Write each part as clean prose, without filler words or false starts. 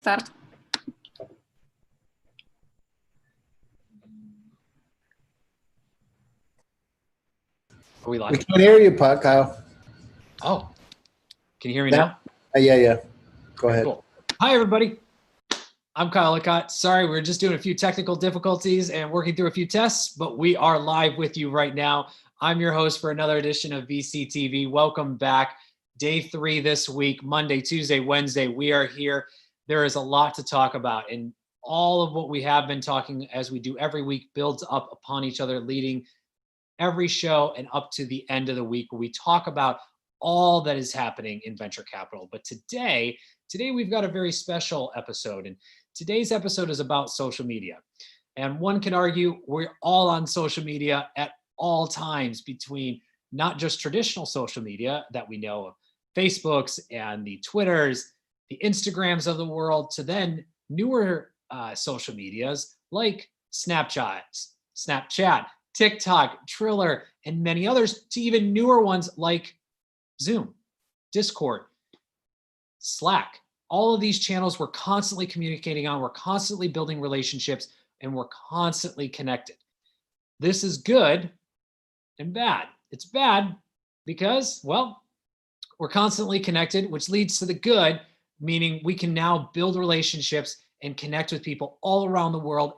Start. Are we live? We can't hear you, Kyle. Oh, can you hear me now? Yeah. Go ahead. Cool. Hi, everybody. I'm Kyle Licott. Sorry, we're just doing a few technical difficulties and working through a few tests, but we are live with you right now. I'm your host for another edition of VCTV. Welcome back. Day 3 this week, Monday, Tuesday, Wednesday. We are here. There is a lot to talk about, and all of what we have been talking as we do every week builds up upon each other, leading every show and up to the end of the week where we talk about all that is happening in venture capital. But today we've got a very special episode, and today's episode is about social media. And one can argue we're all on social media at all times, between not just traditional social media that we know of, Facebooks and the Twitters, the Instagrams of the world, to then newer social medias like Snapchat, TikTok, Triller, and many others, to even newer ones like Zoom, Discord, Slack. All of these channels we're constantly communicating on, we're constantly building relationships, and we're constantly connected. This is good and bad. It's bad because, well, we're constantly connected, which leads to the good, meaning we can now build relationships and connect with people all around the world,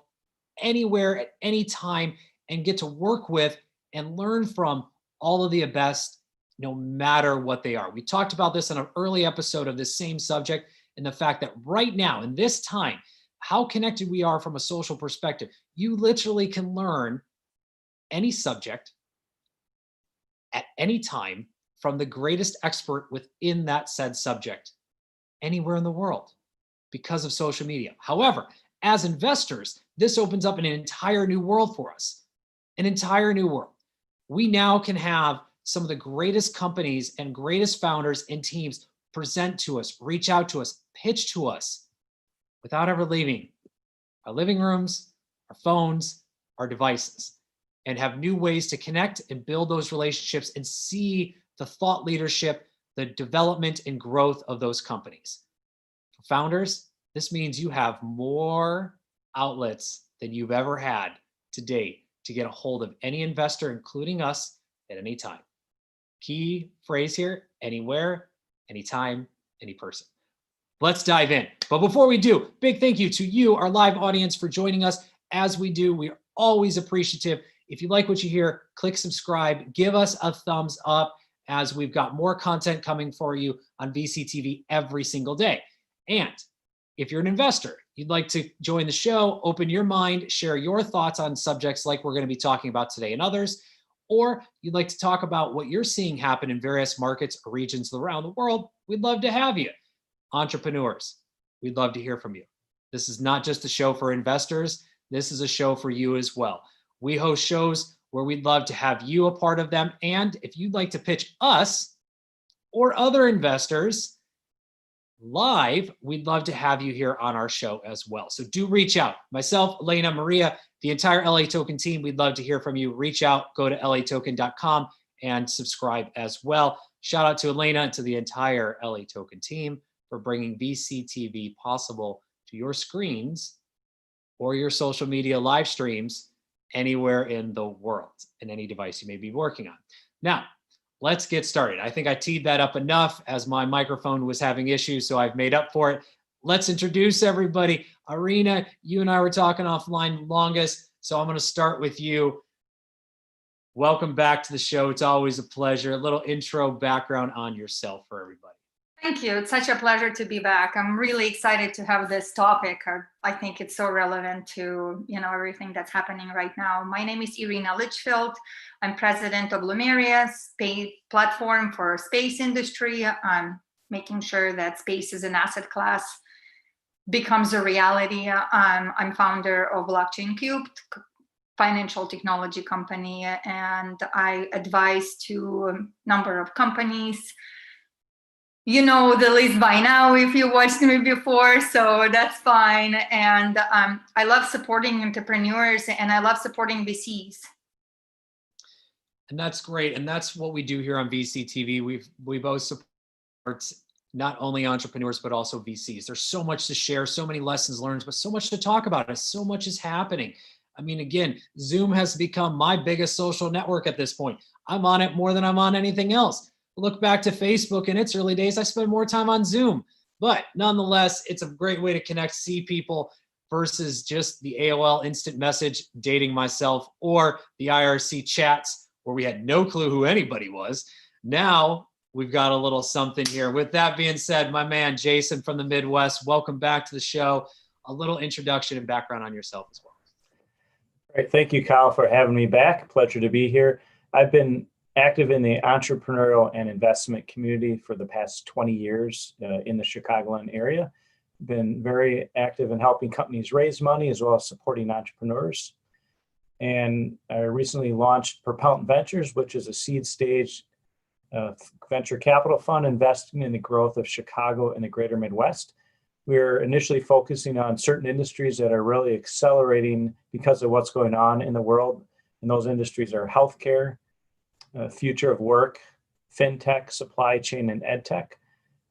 anywhere, at any time, and get to work with and learn from all of the best, no matter what they are. We talked about this in an early episode of this same subject, and the fact that right now, in this time, how connected we are from a social perspective. You literally can learn any subject at any time from the greatest expert within that said subject anywhere in the world because of social media. However, as investors, this opens up an entire new world for us, an entire new world. We now can have some of the greatest companies and greatest founders and teams present to us, reach out to us, pitch to us without ever leaving our living rooms, our phones, our devices, and have new ways to connect and build those relationships and see the thought leadership, the development and growth of those companies. For founders, this means you have more outlets than you've ever had to date to get a hold of any investor, including us, at any time. Key phrase here: anywhere, anytime, any person. Let's dive in. But before we do, big thank you to you, our live audience, for joining us. As we do, we are always appreciative. If you like what you hear, click subscribe, give us a thumbs up, as we've got more content coming for you on VCTV every single day. And if you're an investor, you'd like to join the show, open your mind, share your thoughts on subjects like we're going to be talking about today and others, or you'd like to talk about what you're seeing happen in various markets or regions around the world, we'd love to have you. Entrepreneurs, we'd love to hear from you. This is not just a show for investors. This is a show for you as well. We host shows where we'd love to have you a part of them. And if you'd like to pitch us or other investors live, we'd love to have you here on our show as well. So do reach out. Myself, Elena, Maria, the entire LA Token team, we'd love to hear from you. Reach out, go to latoken.com and subscribe as well. Shout out to Elena and to the entire LA Token team for bringing VCTV possible to your screens or your social media live streams anywhere in the world, in any device you may be working on. Now, let's get started. I think I teed that up enough, as my microphone was having issues, so I've made up for it. Let's introduce everybody. Irina, you and I were talking offline longest, so I'm going to start with you. Welcome back to the show. It's always a pleasure. A little intro background on yourself for everybody. Thank you. It's such a pleasure to be back. I'm really excited to have this topic. I think it's so relevant to everything that's happening right now. My name is Irina Litchfield. I'm president of Lumeria, space platform for space industry. I'm making sure that space as an asset class becomes a reality. I'm founder of Blockchain Cubed, financial technology company, and I advise to a number of companies. You know the list by now if you watched me before, so that's fine. And I love supporting entrepreneurs, and I love supporting VCs. And that's great. And that's what we do here on VCTV. We both support not only entrepreneurs, but also VCs. There's so much to share, so many lessons learned, but so much to talk about. And so much is happening. I mean, again, Zoom has become my biggest social network at this point. I'm on it more than I'm on anything else. Look back to Facebook in its early days, I spent more time on Zoom. But nonetheless, it's a great way to connect, see people versus just the AOL instant message, dating myself, or the IRC chats where we had no clue who anybody was. Now we've got a little something here. With that being said, my man, Jason from the Midwest, welcome back to the show. A little introduction and background on yourself as well. Great. Thank you, Kyle, for having me back. Pleasure to be here. I've been active in the entrepreneurial and investment community for the past 20 years in the Chicagoland area. Been very active in helping companies raise money as well as supporting entrepreneurs. And I recently launched Propellant Ventures, which is a seed stage venture capital fund investing in the growth of Chicago and the greater Midwest. We're initially focusing on certain industries that are really accelerating because of what's going on in the world. And those industries are healthcare, future of work, fintech, supply chain, and ed tech.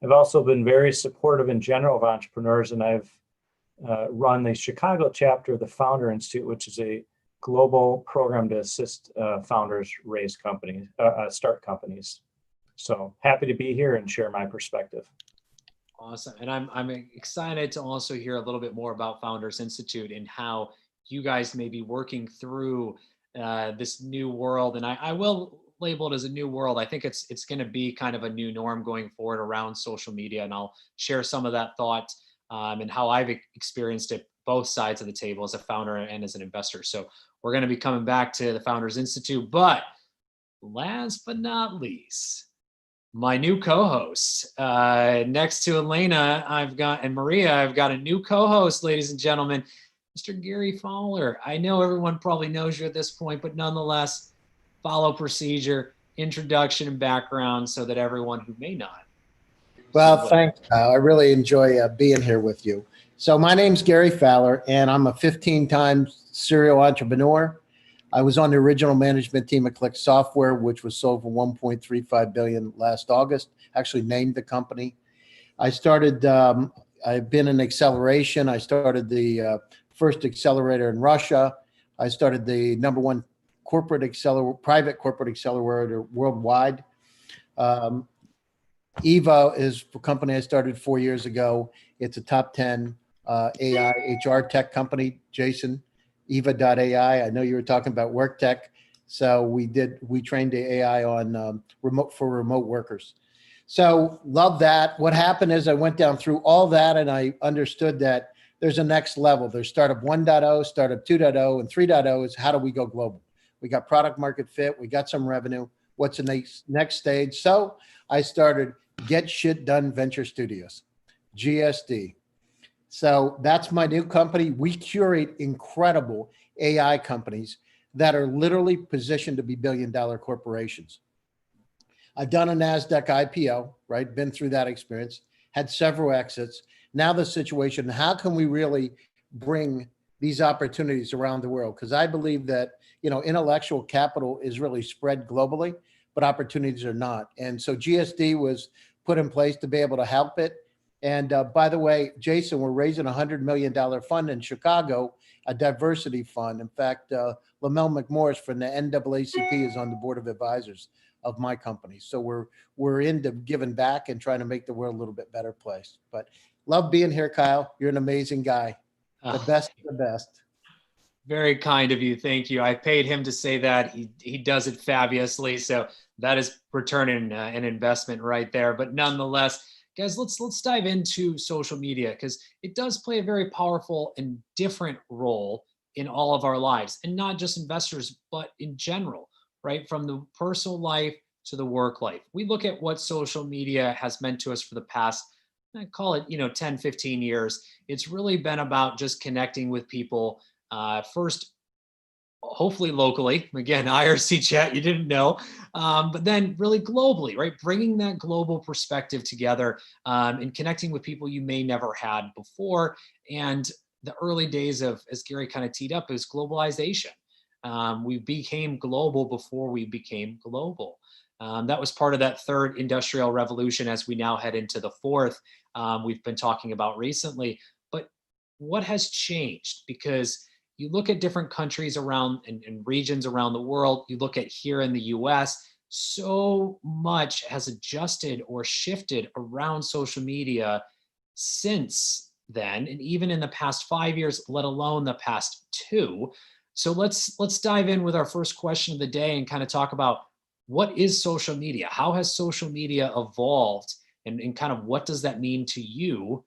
I've also been very supportive in general of entrepreneurs, and I've run the Chicago chapter of the Founder Institute, which is a global program to assist founders raise companies, start companies. So happy to be here and share my perspective. Awesome. And I'm excited to also hear a little bit more about Founders Institute and how you guys may be working through this new world. And I will label it as a new world. I think it's going to be kind of a new norm going forward around social media. And I'll share some of that thought and how I've experienced it both sides of the table as a founder and as an investor. So we're going to be coming back to the Founders Institute. But last but not least, my new co-host. Next to Elena, and Maria, I've got a new co-host, ladies and gentlemen, Mr. Gary Fowler. I know everyone probably knows you at this point, but nonetheless, follow procedure, introduction, and background so that everyone who may not. Well, thanks, Kyle. I really enjoy being here with you. So my name's Gary Fowler, and I'm a 15-time serial entrepreneur. I was on the original management team at Click Software, which was sold for $1.35 billion last August, actually named the company. I started, I've been in acceleration. I started the first accelerator in Russia. I started the #1 private corporate accelerator worldwide. Yva is a company I started 4 years ago. It's a top 10 AI HR tech company, Jason. Yva.ai. I know you were talking about work tech. So we trained the AI on remote workers. So love that. What happened is I went down through all that and I understood that there's a next level. There's startup 1.0, startup 2.0, and 3.0 is how do we go global? We got product market fit. We got some revenue. What's the next stage? So I started Get Shit Done Venture Studios, GSD. So that's my new company. We curate incredible AI companies that are literally positioned to be billion-dollar corporations. I've done a Nasdaq IPO, right? Been through that experience, had several exits. Now the situation, how can we really bring these opportunities around the world? Because I believe that, intellectual capital is really spread globally, but opportunities are not. And so GSD was put in place to be able to help it. And by the way, Jason, we're raising a $100 million fund in Chicago, a diversity fund. In fact, Lamell McMorris from the NAACP is on the board of advisors of my company. So we're into giving back and trying to make the world a little bit better place. But love being here, Kyle. You're an amazing guy. The best of the best. Very kind of you. Thank you. I paid him to say that. He does it fabulously. So that is returning an investment right there. But nonetheless, guys, let's dive into social media because it does play a very powerful and different role in all of our lives, and not just investors, but in general, right? From the personal life to the work life. We look at what social media has meant to us for the past, I call it, 10, 15 years. It's really been about just connecting with people first, hopefully locally, again, IRC chat, you didn't know, but then really globally, right? Bringing that global perspective together and connecting with people you may never had before. And the early days of, as Gary kind of teed up, is globalization. We became global before we became global. That was part of that third industrial revolution as we now head into the fourth we've been talking about recently. But what has changed? Because you look at different countries around and regions around the world, you look at here in the US, so much has adjusted or shifted around social media since then, and even in the past 5 years, let alone the past 2. So let's dive in with our first question of the day and kind of talk about what is social media? How has social media evolved, and kind of what does that mean to you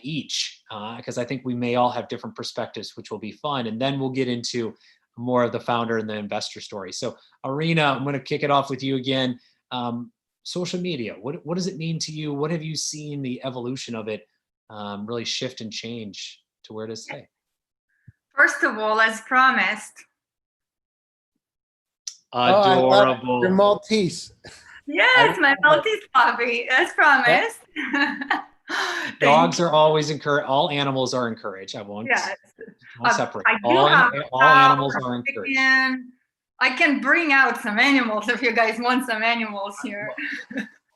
each? Because I think we may all have different perspectives, which will be fun. And then we'll get into more of the founder and the investor story. So Irina, I'm going to kick it off with you again. Social media, what does it mean to you? What have you seen the evolution of it really shift and change to where it is today? First of all, as promised. Adorable. You're Maltese. Yes, my Maltese puppy, as promised. Dogs are always encouraged. All animals are encouraged. I won't, yes. won't separate. I do All have animals are encouraged. I can bring out some animals if you guys want some animals here.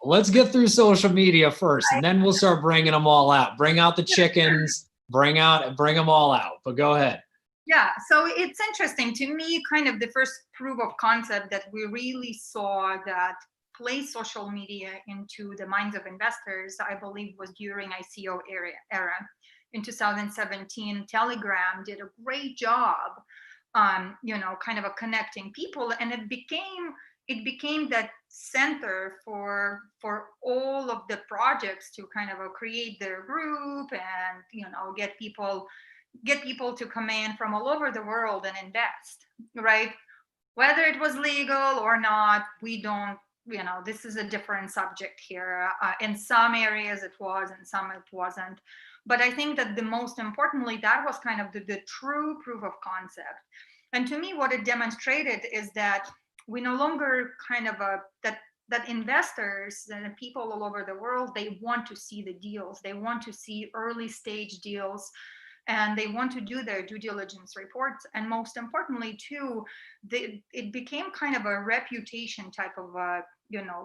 Let's get through social media first, and then we'll start bringing them all out. Bring out the chickens. Bring them all out. But go ahead. Yeah, so it's interesting to me. Kind of the first proof of concept that we really saw that play social media into the minds of investors, I believe, was during ICO era. In 2017, Telegram did a great job, kind of connecting people, and it became that center for all of the projects to kind of create their group and get people to come in from all over the world and invest, right? Whether it was legal or not, we don't. This is a different subject here. In some areas it was, in some it wasn't. But I think that the most importantly, that was kind of the true proof of concept. And to me, what it demonstrated is that we no longer kind of that investors and people all over the world, they want to see the deals. They want to see early stage deals, and they want to do their due diligence reports. And most importantly, too, it became kind of a reputation type of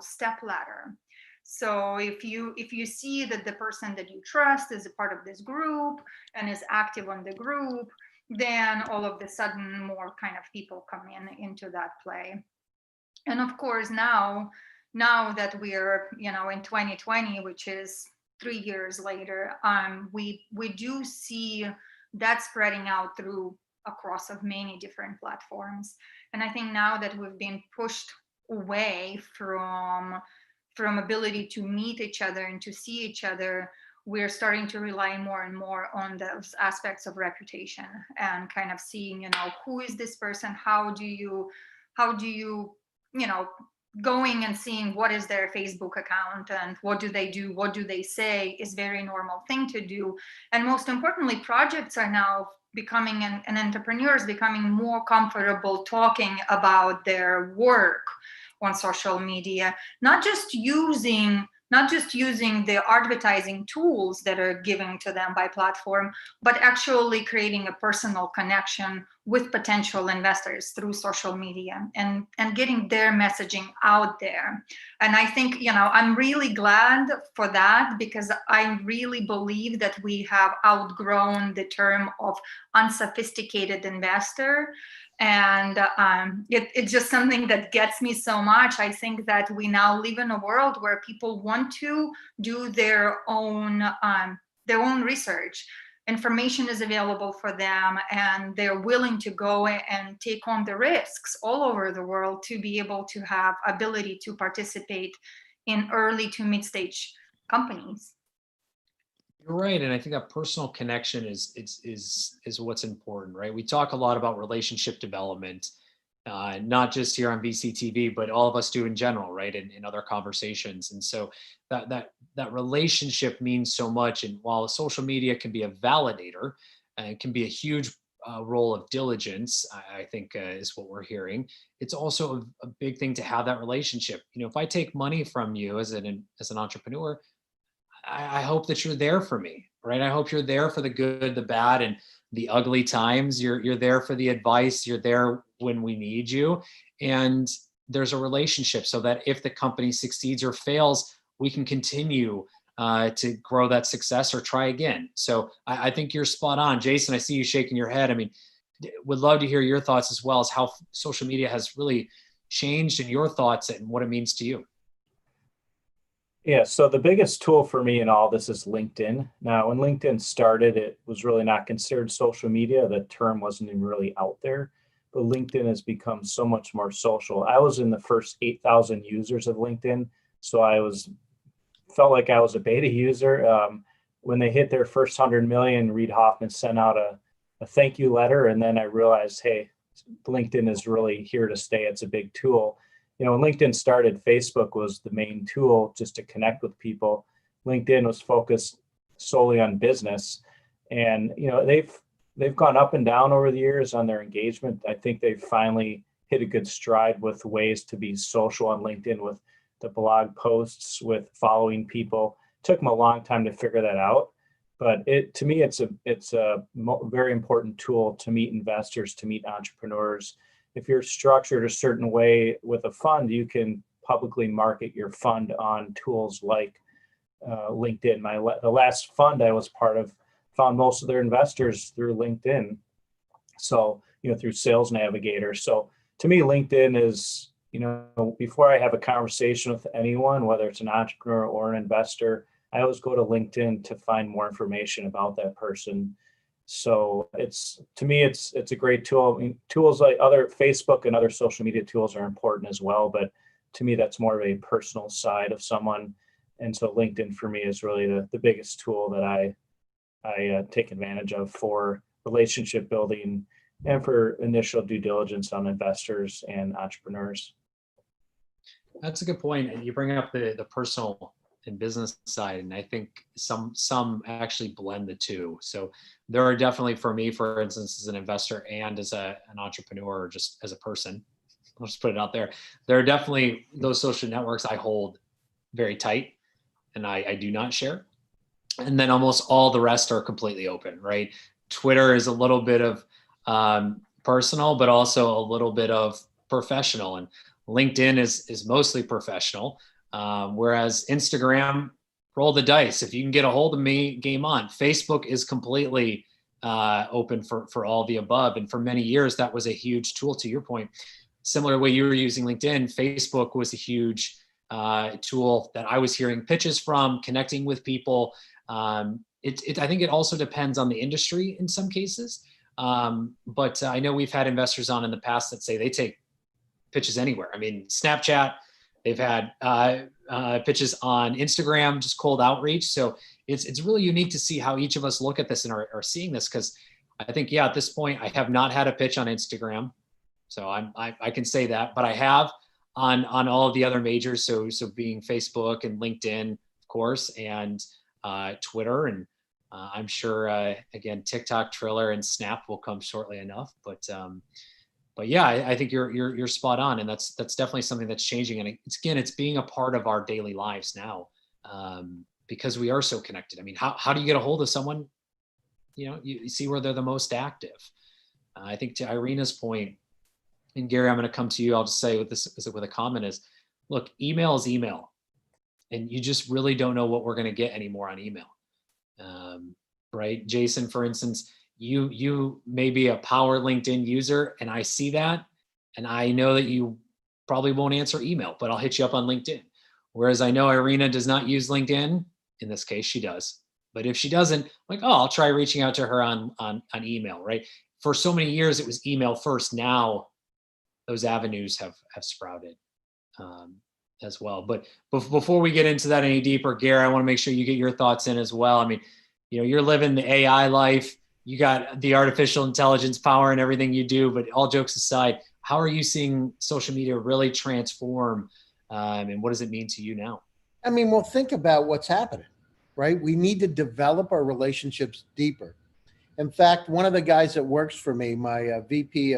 step ladder. So if you see that the person that you trust is a part of this group and is active on the group, then all of a sudden more kind of people come into that play. And of course, now that we're in 2020, which is 3 years later, we do see that spreading out across of many different platforms. And I think now that we've been pushed away from ability to meet each other and to see each other, we're starting to rely more and more on those aspects of reputation and kind of seeing, who is this person? How do you going and seeing what is their Facebook account and what do they do, what do they say, is very normal thing to do. And most importantly, projects are now becoming and entrepreneurs becoming more comfortable talking about their work on social media, not just using the advertising tools that are given to them by platform, but actually creating a personal connection with potential investors through social media and getting their messaging out there. And I think, I'm really glad for that, because I really believe that we have outgrown the term of unsophisticated investor. And it's just something that gets me so much. I think that we now live in a world where people want to do their own research. Information is available for them, and they're willing to go and take on the risks all over the world to be able to have ability to participate in early to mid-stage companies. You're right, and I think that personal connection is what's important, right? We talk a lot about relationship development, not just here on VCTV, but all of us do in general, right? In other conversations, and so that relationship means so much. And while social media can be a validator, and it can be a huge role of diligence, I think is what we're hearing. It's also a big thing to have that relationship. If I take money from you as an entrepreneur, I hope that you're there for me, right? I hope you're there for the good, the bad, and the ugly times. You're there for the advice. You're there when we need you. And there's a relationship so that if the company succeeds or fails, we can continue to grow that success or try again. So I think you're spot on. Jason, I see you shaking your head. I mean, would love to hear your thoughts as well as how social media has really changed and your thoughts and what it means to you. Yeah, so the biggest tool for me in all this is LinkedIn. Now, when LinkedIn started, it was really not considered social media. The term wasn't even really out there, but LinkedIn has become so much more social. I was in the first 8,000 users of LinkedIn, so felt like I was a beta user. When they hit their first 100 million, Reid Hoffman sent out a thank you letter, and then I realized, hey, LinkedIn is really here to stay. It's a big tool. You know, when LinkedIn started, Facebook was the main tool just to connect with people. LinkedIn was focused solely on business. And, you know, they've gone up and down over the years on their engagement. I think they've finally hit a good stride with ways to be social on LinkedIn with the blog posts, with following people. It took them a long time to figure that out. But to me, it's a very important tool to meet investors, to meet entrepreneurs. If you're structured a certain way with a fund, you can publicly market your fund on tools like LinkedIn. The last fund I was part of found most of their investors through LinkedIn. So, you know, through Sales Navigator. So to me, LinkedIn is, you know, before I have a conversation with anyone, whether it's an entrepreneur or an investor, I always go to LinkedIn to find more information about that person. So to me, it's a great tool. I mean, tools like other Facebook and other social media tools are important as well, but to me, that's more of a personal side of someone. And so LinkedIn for me is really the biggest tool that I take advantage of for relationship building and for initial due diligence on investors and entrepreneurs. That's a good point. And you bring up the personal and business side, and I think some actually blend the two. So there are definitely, for me, for instance, as an investor and as an entrepreneur, or just as a person, I'll just put it out there, there are definitely those social networks I hold very tight and I do not share. And then almost all the rest are completely open, right? Twitter is a little bit of personal, but also a little bit of professional, and LinkedIn is mostly professional. Whereas Instagram, roll the dice. If you can get a hold of me, game on. Facebook is completely open for all the above. And for many years, that was a huge tool, to your point. Similar way you were using LinkedIn, Facebook was a huge tool that I was hearing pitches from, connecting with people. I think it also depends on the industry in some cases. But I know we've had investors on in the past that say they take pitches anywhere. I mean, Snapchat, they've had pitches on Instagram, just cold outreach. So it's really unique to see how each of us look at this and are seeing this. Because I think, yeah, at this point, I have not had a pitch on Instagram. So I can say that, but I have on all of the other majors. So being Facebook and LinkedIn, of course, and Twitter, and I'm sure again TikTok, Triller, and Snap will come shortly enough. But yeah, I think you're spot on, and that's definitely something that's changing. And it's being a part of our daily lives now, because we are so connected. I mean, how do you get a hold of someone? You know, you see where they're the most active. I think to Irina's point, and Gary, I'm going to come to you. I'll just say with a comment is, look, email is email, and you just really don't know what we're going to get anymore on email, right? Jason, for instance, you may be a power LinkedIn user, and I see that, and I know that you probably won't answer email, but I'll hit you up on LinkedIn. Whereas I know Irina does not use LinkedIn. In this case, she does. But if she doesn't, like, oh, I'll try reaching out to her on email, right? For so many years, it was email first. Now those avenues have sprouted as well. But before we get into that any deeper, Gary, I want to make sure you get your thoughts in as well. I mean, you know, you're living the AI life. You got the artificial intelligence power in everything you do, but all jokes aside, how are you seeing social media really transform, and what does it mean to you now? I mean, well, think about what's happening, right? We need to develop our relationships deeper. In fact, one of the guys that works for me, my VP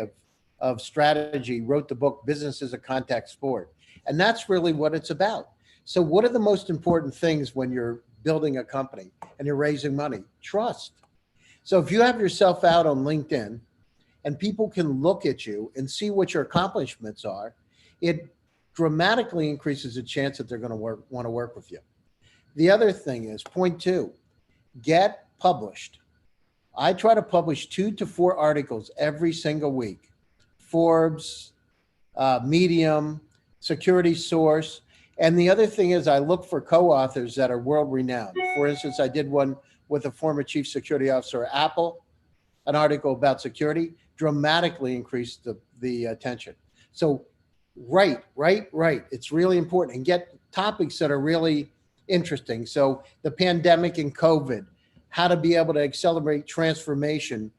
of strategy, wrote the book, Business is a Contact Sport. And that's really what it's about. So what are the most important things when you're building a company and you're raising money? Trust. So if you have yourself out on LinkedIn and people can look at you and see what your accomplishments are, it dramatically increases the chance that they're going to want to work with you. The other thing is, point two, get published. I try to publish 2 to 4 articles every single week. Forbes, Medium, Security Source. And the other thing is I look for co-authors that are world renowned. For instance, I did one with a former chief security officer at Apple, an article about security, dramatically increased the attention. So write. It's really important, and get topics that are really interesting. So the pandemic and COVID, how to be able to accelerate transformation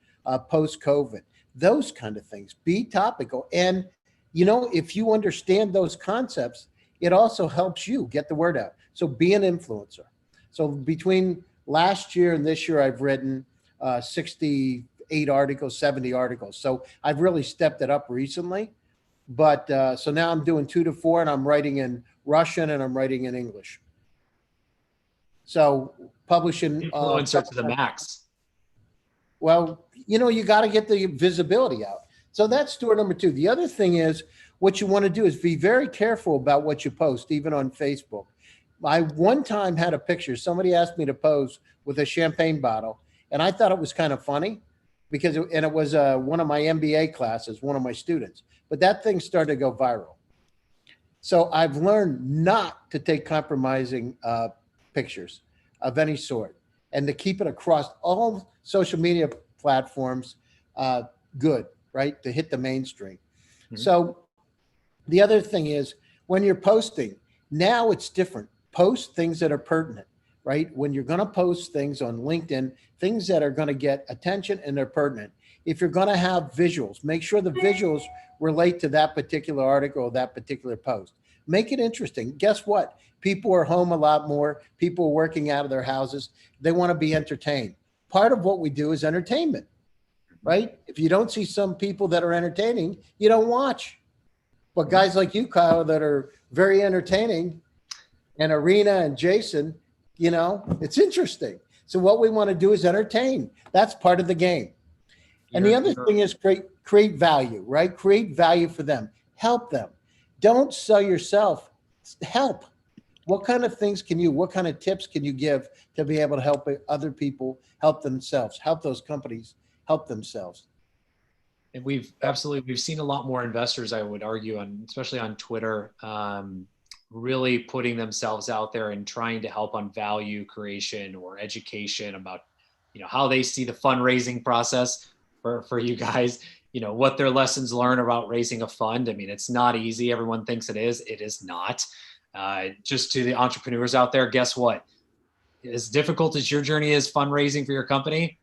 post-COVID, those kind of things. Be topical. And, you know, if you understand those concepts, it also helps you get the word out. So be an influencer. So between last year and this year, I've written 68 articles, 70 articles. So I've really stepped it up recently. But so now I'm doing 2 to 4, and I'm writing in Russian and I'm writing in English. So publishing Influencer to the max. Well, you know, you got to get the visibility out. So that's door number 2. The other thing is, what you want to do is be very careful about what you post, even on Facebook. I one time had a picture. Somebody asked me to pose with a champagne bottle, and I thought it was kind of funny because it was one of my MBA classes, one of my students. But that thing started to go viral. So I've learned not to take compromising pictures of any sort, and to keep it across all social media platforms, good, right? To hit the mainstream. Mm-hmm. So the other thing is, when you're posting, now it's different. Post things that are pertinent, right? When you're going to post things on LinkedIn, things that are going to get attention and they're pertinent. If you're going to have visuals, make sure the visuals relate to that particular article or that particular post. Make it interesting. Guess what? People are home a lot more. People are working out of their houses. They want to be entertained. Part of what we do is entertainment, right? If you don't see some people that are entertaining, you don't watch. But guys like you, Kyle, that are very entertaining, and Irina and Jason, you know, it's interesting. So what we want to do is entertain. That's part of the game. And the other thing is create value, right? Create value for them. Help them. Don't sell yourself. Help. What kind of things what kind of tips can you give to be able to help other people help themselves, help those companies help themselves? And we've seen a lot more investors, I would argue, especially on Twitter, really putting themselves out there and trying to help on value creation or education about, you know, how they see the fundraising process for you guys, you know, what their lessons learned about raising a fund. I mean, it's not easy. Everyone thinks it is. It is not. Just to the entrepreneurs out there, guess what? As difficult as your journey is fundraising for your company,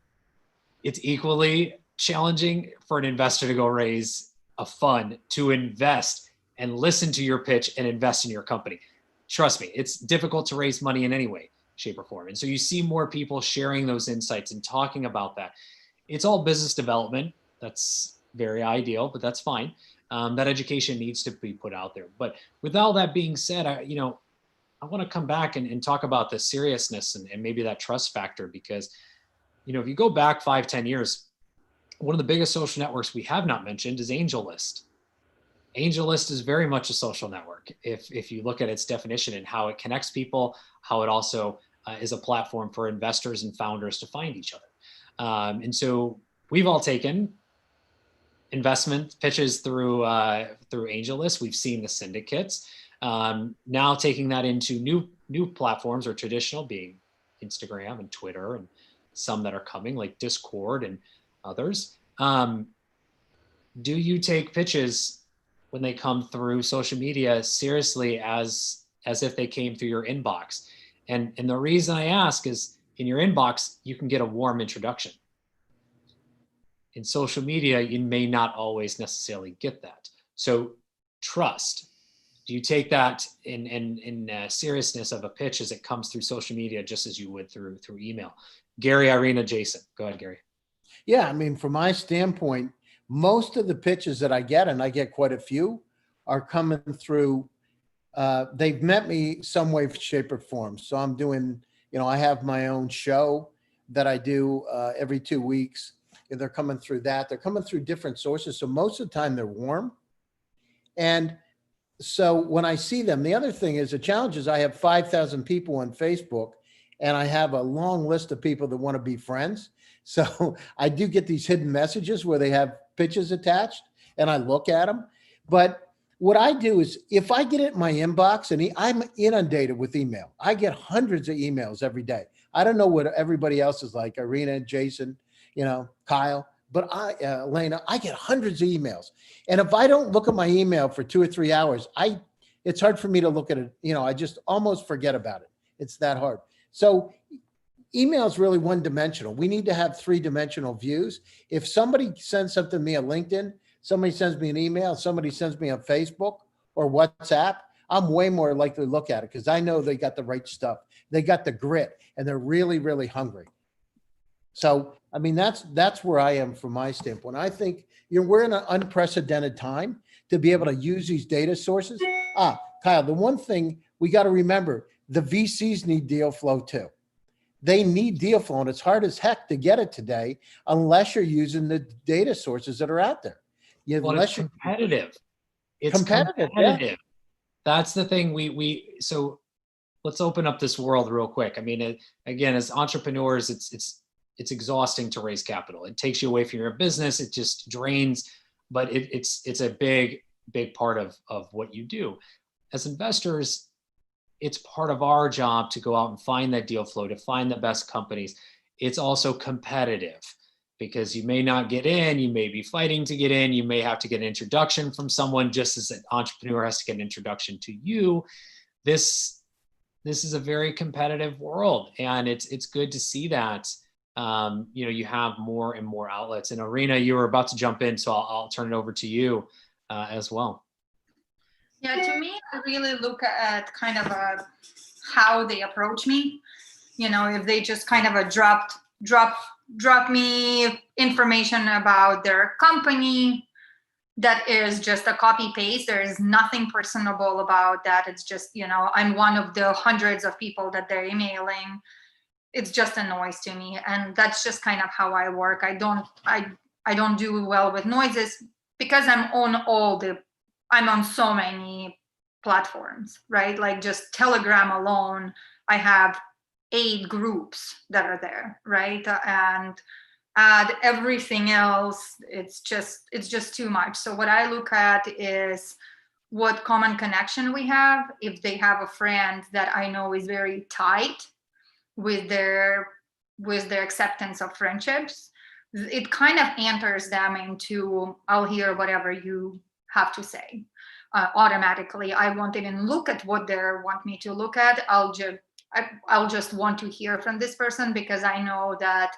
it's equally challenging for an investor to go raise a fund to invest and listen to your pitch and invest in your company. Trust me, it's difficult to raise money in any way, shape, or form. And so you see more people sharing those insights and talking about that. It's all business development. That's very ideal, but that's fine. That education needs to be put out there. But with all that being said, I want to come back and talk about the seriousness and maybe that trust factor, because, you know, if you go back 5-10 years, one of the biggest social networks we have not mentioned is AngelList. AngelList is very much a social network. If you look at its definition and how it connects people, how it also is a platform for investors and founders to find each other. And so we've all taken investment pitches through AngelList. We've seen the syndicates. Now taking that into new platforms, or traditional, being Instagram and Twitter, and some that are coming like Discord and others. Do you take pitches when they come through social media seriously as if they came through your inbox? And the reason I ask is, in your inbox, you can get a warm introduction. In social media, you may not always necessarily get that. So trust. Do you take that in seriousness of a pitch as it comes through social media, just as you would through email? Gary, Irina, Jason. Go ahead, Gary. Yeah, I mean, from my standpoint, most of the pitches that I get, and I get quite a few, are coming through, they've met me some way, shape, or form. So I'm doing, you know, I have my own show that I do every 2 weeks. And they're coming through that. They're coming through different sources. So most of the time they're warm. And so when I see them, the other thing is the challenge is I have 5,000 people on Facebook and I have a long list of people that want to be friends. So I do get these hidden messages where they have pictures attached and I look at them. But what I do is if I get it in my inbox and I'm inundated with email, I get hundreds of emails every day. I don't know what everybody else is like, Irina, Jason, Kyle, but Elena, I get hundreds of emails. And if I don't look at my email for 2 or 3 hours, it's hard for me to look at it. I just almost forget about it. It's that hard. So email is really one dimensional. We need to have 3-dimensional views. If somebody sends something to me on LinkedIn, somebody sends me an email, somebody sends me on Facebook or WhatsApp, I'm way more likely to look at it because I know they got the right stuff. They got the grit and they're really, really hungry. So, I mean, that's where I am from my standpoint. I think we're in an unprecedented time to be able to use these data sources. Kyle, the one thing we got to remember, the VCs need deal flow too. They need deal flow, and it's hard as heck to get it today unless you're using the data sources that are out there. Well, it's competitive. It's competitive. Yeah. That's the thing. So let's open up this world real quick. I mean, again, as entrepreneurs, it's exhausting to raise capital. It takes you away from your business. It just drains, but it's a big part of what you do. As investors, it's part of our job to go out and find that deal flow, to find the best companies. It's also competitive because you may not get in, you may be fighting to get in, you may have to get an introduction from someone, just as an entrepreneur has to get an introduction to you. This is a very competitive world, and it's good to see that. You have more and more outlets. And Irina, you were about to jump in, so I'll turn it over to you as well. Yeah, to me, I really look at kind of how they approach me. If they just kind of drop me information about their company that is just a copy paste. There is nothing personable about that. It's just, I'm one of the hundreds of people that they're emailing. It's just a noise to me, and that's just kind of how I work. I don't do well with noises because I'm on so many platforms, right? Like just Telegram alone, I have 8 groups that are there, right? And add everything else, it's just too much. So what I look at is what common connection we have. If they have a friend that I know is very tight with their acceptance of friendships, it kind of enters them into, I'll hear whatever you have to say automatically. I won't even look at what they want me to look at. I'll just want to hear from this person because I know that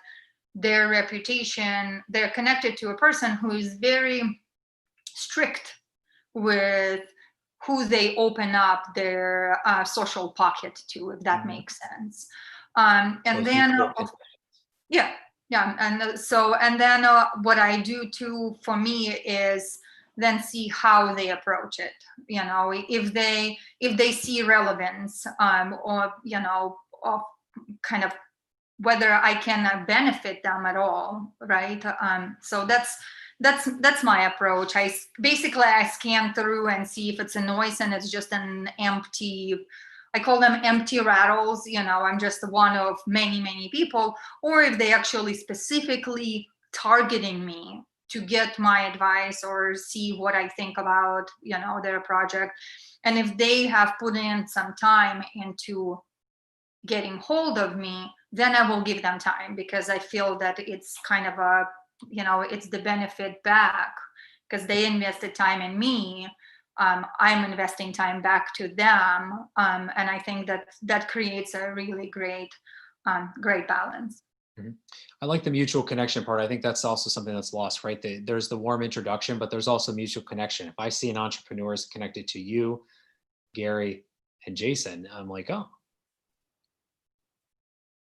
their reputation, they're connected to a person who is very strict with who they open up their social pocket to, if that makes sense. And then what I do too for me is then see how they approach it. If they see relevance, or of kind of whether I can benefit them at all, right? So that's my approach. I scan through and see if it's a noise and it's just an empty, I call them empty rattles. I'm just one of many people, or if they actually specifically targeting me to get my advice or see what I think about, their project. And if they have put in some time into getting hold of me, then I will give them time because I feel that it's kind of it's the benefit back because they invested time in me. I'm investing time back to them. And I think that creates a really great balance. Mm-hmm. I like the mutual connection part. I think that's also something that's lost, right? There's the warm introduction, but there's also mutual connection. If I see an entrepreneur is connected to you, Gary, and Jason, I'm like, oh,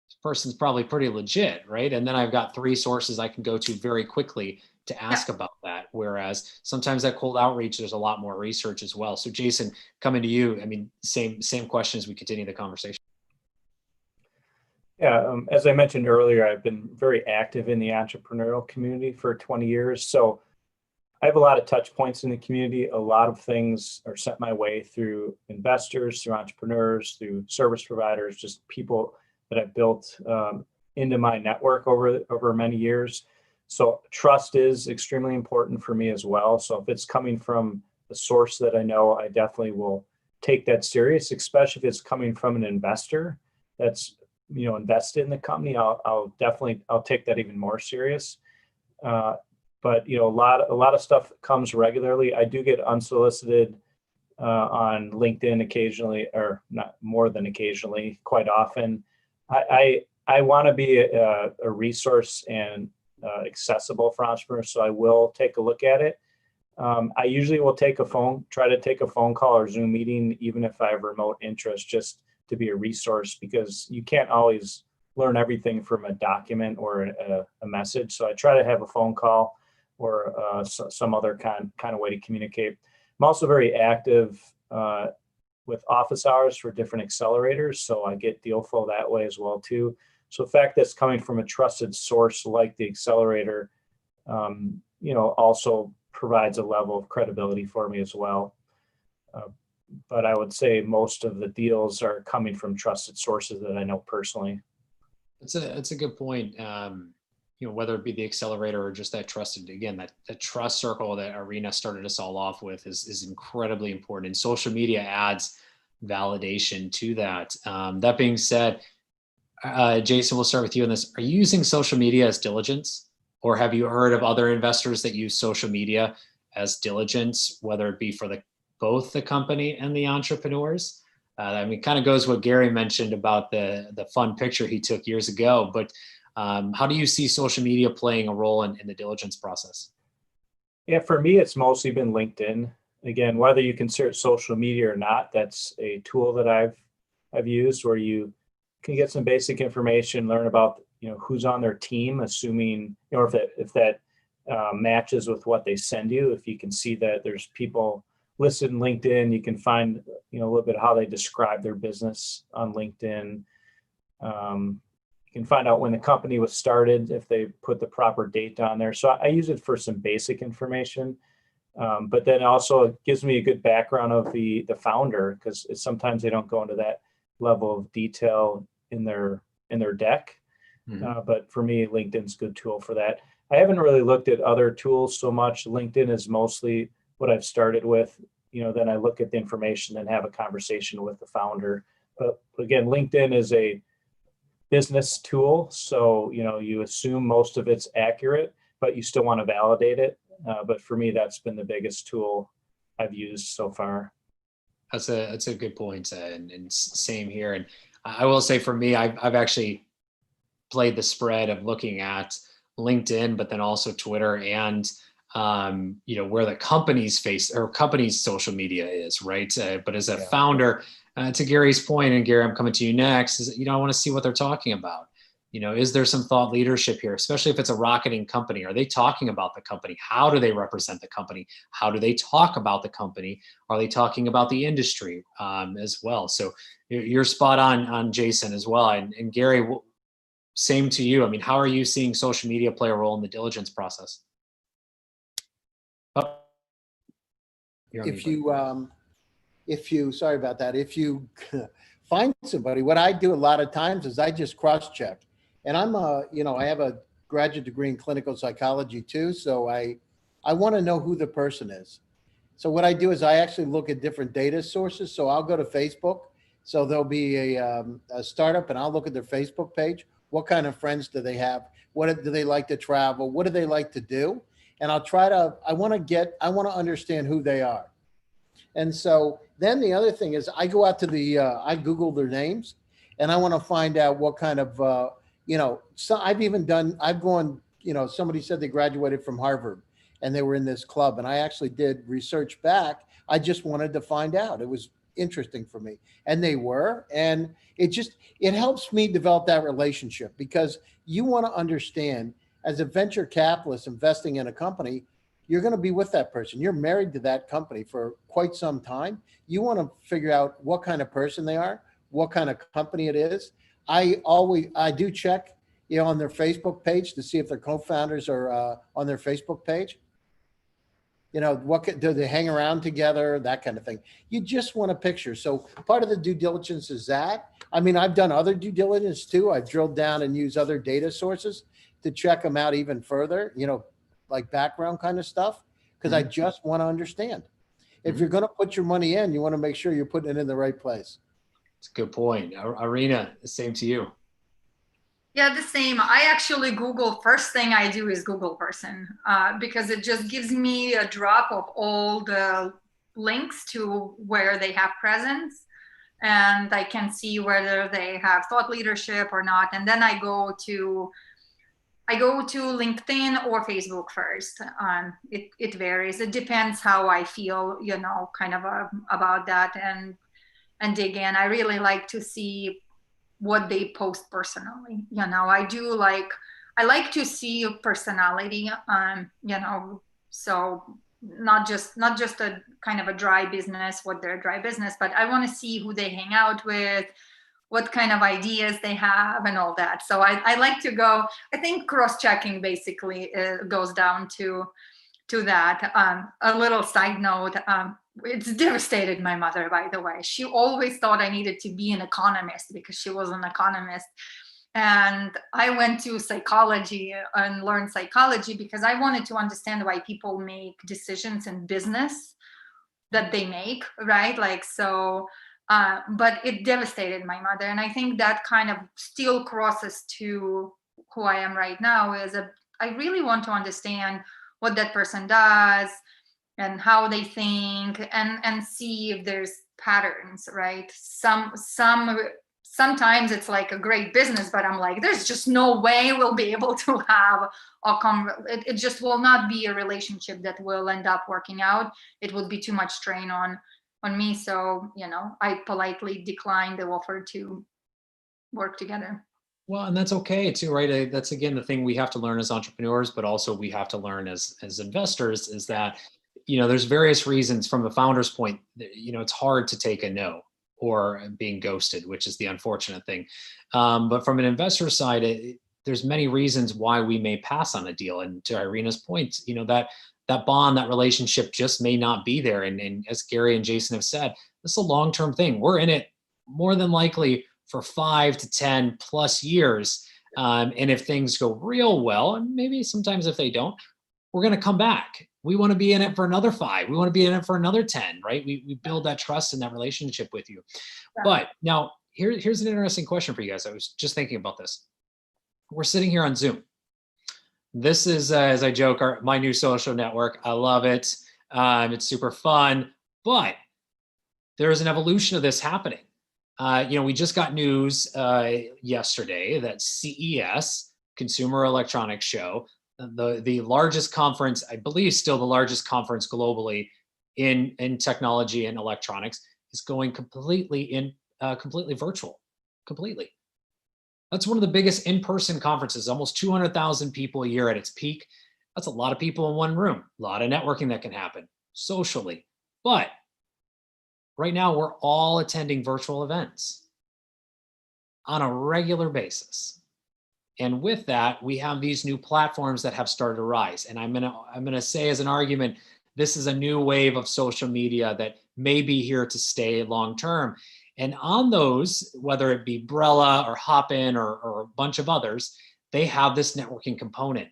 this person's probably pretty legit, right? And then I've got 3 sources I can go to very quickly to ask about that. Whereas sometimes that cold outreach, there's a lot more research as well. So Jason, coming to you, I mean, same question as we continue the conversation. Yeah, as I mentioned earlier, I've been very active in the entrepreneurial community for 20 years. So I have a lot of touch points in the community. A lot of things are sent my way through investors, through entrepreneurs, through service providers, just people that I've built into my network over many years. So trust is extremely important for me as well. So if it's coming from a source that I know, I definitely will take that serious, especially if it's coming from an investor that's invested in the company. I'll take that even more serious. But a lot of stuff comes regularly. I do get unsolicited on LinkedIn occasionally, or not more than occasionally, quite often. I want to be a resource and accessible for entrepreneurs, so I will take a look at it. I usually will try to take a phone call or Zoom meeting, even if I have remote interest, just to be a resource, because you can't always learn everything from a document or a message. So I try to have a phone call or some other kind of way to communicate. I'm also very active with office hours for different accelerators, so I get deal flow that way as well too. So the fact that it's coming from a trusted source like the accelerator, also provides a level of credibility for me as well. But I would say most of the deals are coming from trusted sources that I know personally. That's a good point. Whether it be the accelerator or just that trusted, again, that trust circle that Irina started us all off with is incredibly important. And social media adds validation to that. That being said, Jason, we'll start with you on this. Are you using social media as diligence? Or have you heard of other investors that use social media as diligence, whether it be for both the company and the entrepreneurs? Kind of goes what Gary mentioned about the fun picture he took years ago. But how do you see social media playing a role in the diligence process? Yeah, for me, it's mostly been LinkedIn. Again, whether you consider it social media or not, that's a tool that I've used where you can get some basic information, learn about who's on their team, assuming if that matches with what they send you. If you can see that there's people listed in LinkedIn, you can find a little bit how they describe their business on LinkedIn. You can find out when the company was started, if they put the proper date on there. So I use it for some basic information, but then also it gives me a good background of the founder, because sometimes they don't go into that level of detail in their deck. Mm-hmm. But for me, LinkedIn's a good tool for that. I haven't really looked at other tools so much. LinkedIn is mostly what I've started with. Then I look at the information and have a conversation with the founder. But again, LinkedIn is a business tool. So, you assume most of it's accurate, but you still want to validate it. But for me, that's been the biggest tool I've used so far. That's a good point. And same here. And I will say for me, I've actually played the spread of looking at LinkedIn, but then also Twitter and, where the company's social media is, right? But as a founder, to Gary's point, and Gary, I'm coming to you next, is, I want to see what they're talking about. Is there some thought leadership here, especially if it's a rocketing company? Are they talking about the company? How do they represent the company? How do they talk about the company? Are they talking about the industry as well? So you're spot on Jason as well. And Gary, same to you. How are you seeing social media play a role in the diligence process? Sorry about that. If you find somebody, what I do a lot of times is I just cross-check. And I have a graduate degree in clinical psychology too. So I want to know who the person is. So what I do is I actually look at different data sources. So I'll go to Facebook. So there'll be a startup and I'll look at their Facebook page. What kind of friends do they have? What do they like to travel? What do they like to do? And I want to understand who they are. And so then the other thing is I go out to I Google their names and I want to find out what kind of, so somebody said they graduated from Harvard and they were in this club and I actually did research back. I just wanted to find out. It was interesting for me. And they were, and it helps me develop that relationship because you want to understand as a venture capitalist investing in a company, you're going to be with that person. You're married to that company for quite some time. You want to figure out what kind of person they are, what kind of company it is. I do check, on their Facebook page to see if their co-founders are on their Facebook page. You know, do they hang around together? That kind of thing. You just want a picture. So part of the due diligence is that. I mean, I've done other due diligence too. I've drilled down and used other data sources to check them out even further, you know, like background kind of stuff, because I just want to understand. If you're going to put your money in, you want to make sure you're putting it in the right place. It's a good point. Irina, the same to you. Yeah, the same. I actually Google, first thing I do is Google person, because it just gives me a drop of all the links to where they have presence, and I can see whether they have thought leadership or not. And then I go to LinkedIn or Facebook first. It varies. It depends how I feel, you know, kind of about that, and dig in. I really like to see what they post personally. You know, I like to see personality, you know, so not just a kind of a dry business, what their dry business, but I want to see who they hang out with, what kind of ideas they have and all that. So I like to go, I think cross-checking basically goes down to that. A little side note, it's devastated my mother, by the way. She always thought I needed to be an economist because she was an economist. And I went to psychology and learned psychology because I wanted to understand why people make decisions in business that they make, right? Like, so, but it devastated my mother. And I think that kind of still crosses to who I am right now I really want to understand what that person does and how they think, and see if there's patterns, right? Sometimes it's like a great business, but I'm like, there's just no way we'll be able to have it just will not be a relationship that will end up working out. It would be too much strain on me. So, you know, I politely declined the offer to work together. Well, and that's okay too, right? That's again the thing we have to learn as entrepreneurs, but also we have to learn as investors, is that, you know, there's various reasons from the founder's point. You know, it's hard to take a no or being ghosted, which is the unfortunate thing. But from an investor side, there's many reasons why we may pass on a deal. And to Irina's point, you know, that bond, that relationship just may not be there. And as Gary and Jason have said, this is a long-term thing. We're in it more than likely for 5 to 10 plus years. And if things go real well, and maybe sometimes if they don't, we're going to come back. We want to be in it for another 5. We want to be in it for another 10, right? We build that trust and that relationship with you. Yeah. But now here's an interesting question for you guys. I was just thinking about this. We're sitting here on Zoom. This is, as I joke, my new social network. I love it. It's super fun, but there is an evolution of this happening. You know, we just got news yesterday that CES, Consumer Electronics Show, the largest conference, I believe still the largest conference globally in technology and electronics, is going completely virtual, completely. That's one of the biggest in-person conferences, almost 200,000 people a year at its peak. That's a lot of people in one room, a lot of networking that can happen socially. But right now, we're all attending virtual events on a regular basis. And with that, we have these new platforms that have started to rise. And I'm gonna say as an argument, this is a new wave of social media that may be here to stay long term. And on those, whether it be Brella or Hopin or a bunch of others, they have this networking component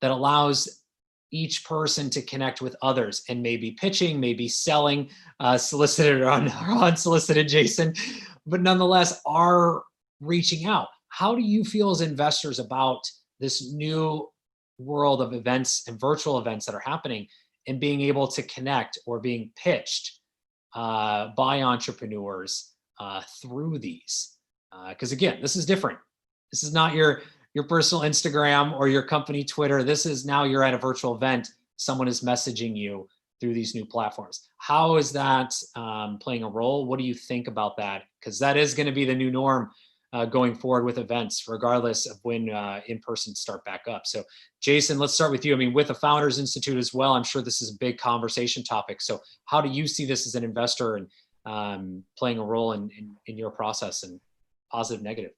that allows each person to connect with others and maybe pitching, maybe selling, solicited or unsolicited, Jason, but nonetheless are reaching out. How do you feel as investors about this new world of events and virtual events that are happening and being able to connect or being pitched by entrepreneurs through these? Because again, this is different. This is not your personal Instagram or your company Twitter. This is now you're at a virtual event. Someone is messaging you through these new platforms. How is that playing a role? What do you think about that? Because that is going to be the new norm going forward with events, regardless of when in-person start back up. So Jason, let's start with you. I mean, with the Founders Institute as well, I'm sure this is a big conversation topic. So how do you see this as an investor and playing a role in your process, and positive, negative?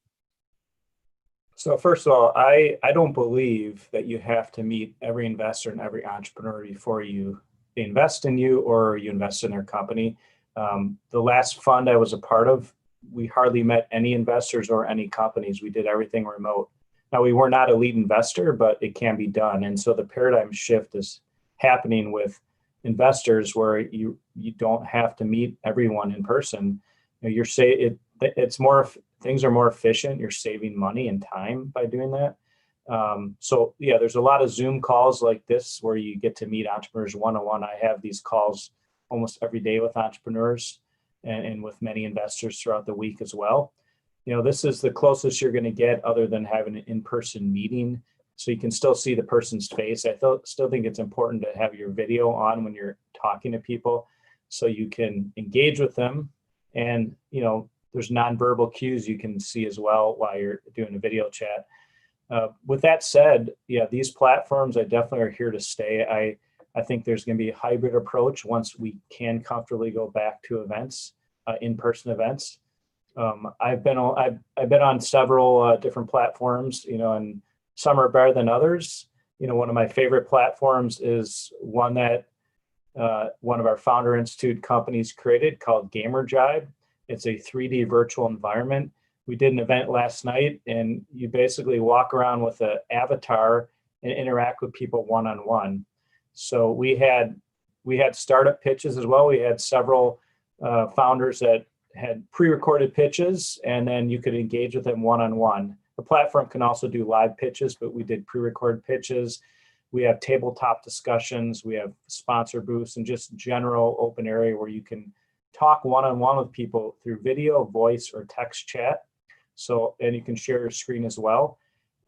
So first of all, I don't believe that you have to meet every investor and every entrepreneur before you invest in you or you invest in their company. The last fund I was a part of, we hardly met any investors or any companies. We did everything remote. Now, we were not a lead investor, but it can be done. And so the paradigm shift is happening with investors where you don't have to meet everyone in person. It's more, things are more efficient. You're saving money and time by doing that. So yeah, there's a lot of Zoom calls like this where you get to meet entrepreneurs one-on-one. I have these calls almost every day with entrepreneurs and with many investors throughout the week as well. This is the closest you're going to get other than having an in-person meeting. So you can still see the person's face. I still think it's important to have your video on when you're talking to people so you can engage with them. And, there's nonverbal cues you can see as well while you're doing a video chat. With that said, yeah, these platforms, I definitely are here to stay. I think there's going to be a hybrid approach once we can comfortably go back to events, in-person events. I've been on several different platforms, and some are better than others. One of my favorite platforms is one that one of our Founder Institute companies created called GamerJibe. It's a 3D virtual environment. We did an event last night, and you basically walk around with an avatar and interact with people one-on-one. So we had startup pitches as well. We had several founders that had pre-recorded pitches, and then you could engage with them one-on-one. The platform can also do live pitches, but we did pre-recorded pitches. We have tabletop discussions. We have sponsor booths and just general open area where you can talk one-on-one with people through video, voice, or text chat. So, and you can share your screen as well.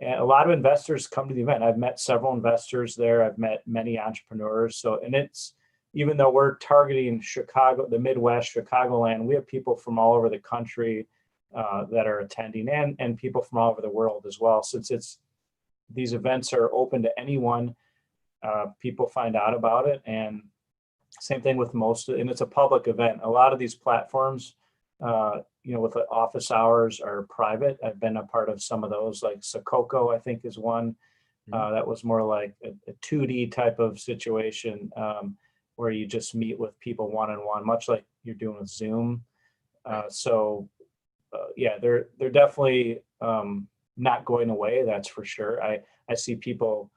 And a lot of investors come to the event. I've met several investors there. I've met many entrepreneurs. So, and it's, even though we're targeting Chicago, the Midwest, Chicagoland, we have people from all over the country that are attending and people from all over the world as well. Since these events are open to anyone, people find out about it. And same thing with and it's a public event. A lot of these platforms, with the office hours are private. I've been a part of some of those, like Sococo, I think is one that was more like a 2D type of situation where you just meet with people one-on-one, much like you're doing with Zoom. Yeah, they're definitely not going away. That's for sure. I see people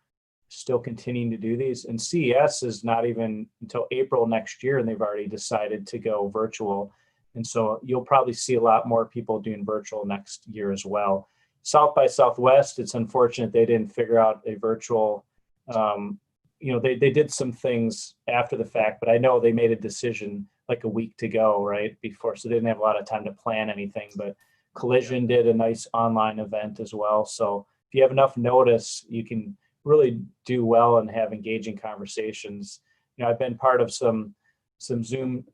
still continuing to do these, and CES is not even until April next year, and they've already decided to go virtual. And so you'll probably see a lot more people doing virtual next year as well. South by Southwest, it's unfortunate they didn't figure out a virtual, they did some things after the fact, but I know they made a decision like a week to go right before, so they didn't have a lot of time to plan anything. But Collision did a nice online event as well. So if you have enough notice, you can really do well and have engaging conversations. I've been part of some Zoom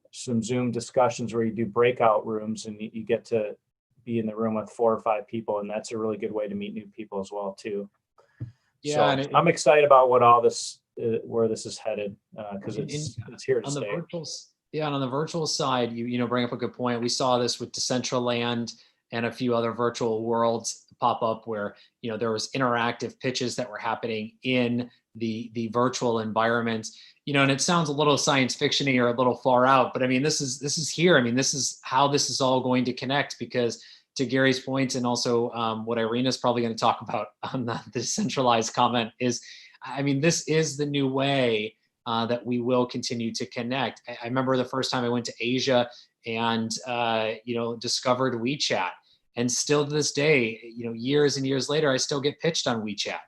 discussions where you do breakout rooms and you get to be in the room with 4 or 5 people, and that's a really good way to meet new people as well too. Yeah, so I'm excited about what all this, where this is headed, because it's here to stay. And on the virtual side, you bring up a good point. We saw this with Decentraland and a few other virtual worlds pop up where there was interactive pitches that were happening in the virtual environments. And it sounds a little science fiction-y or a little far out, but I mean, this is here. I mean, this is how this is all going to connect, because to Gary's point, and also what Irina's probably going to talk about on the decentralized comment is, I mean, this is the new way that we will continue to connect. I remember the first time I went to Asia and, discovered WeChat. And still to this day, years and years later, I still get pitched on WeChat.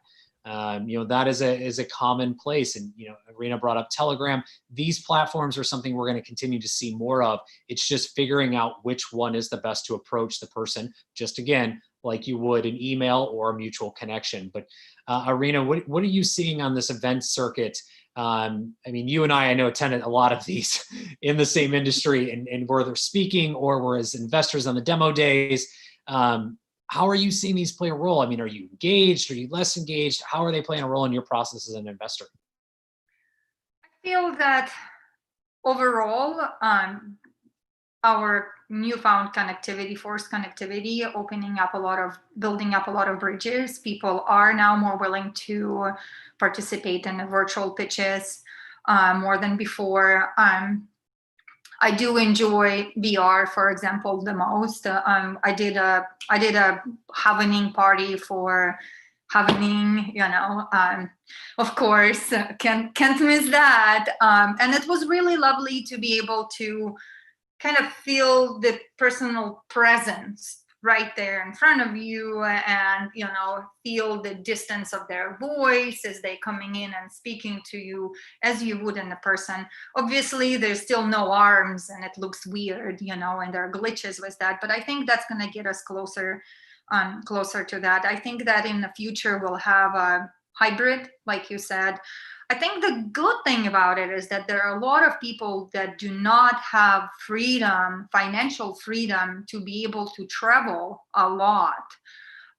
That is a common place. And, Irina brought up Telegram. These platforms are something we're going to continue to see more of. It's just figuring out which one is the best to approach the person, just again, like you would an email or a mutual connection. But Irina, what are you seeing on this event circuit? I mean, you and I know, attended a lot of these in the same industry, and where they're speaking or we're as investors on the demo days. How are you seeing these play a role? I mean, are you engaged? Are you less engaged? How are they playing a role in your process as an investor? I feel that overall, our newfound connectivity, forced connectivity, building up a lot of bridges. People are now more willing to participate in the virtual pitches more than before. I do enjoy VR, for example, the most. I did a happening party for happening, of course, can't miss that. And it was really lovely to be able to kind of feel the personal presence right there in front of you, and feel the distance of their voice as they coming in and speaking to you as you would in a person. Obviously there's still no arms and it looks weird, and there are glitches with that, but I think that's going to get us closer to that. I think that in the future we'll have a hybrid, like you said. I think the good thing about it is that there are a lot of people that do not have freedom, financial freedom, to be able to travel a lot.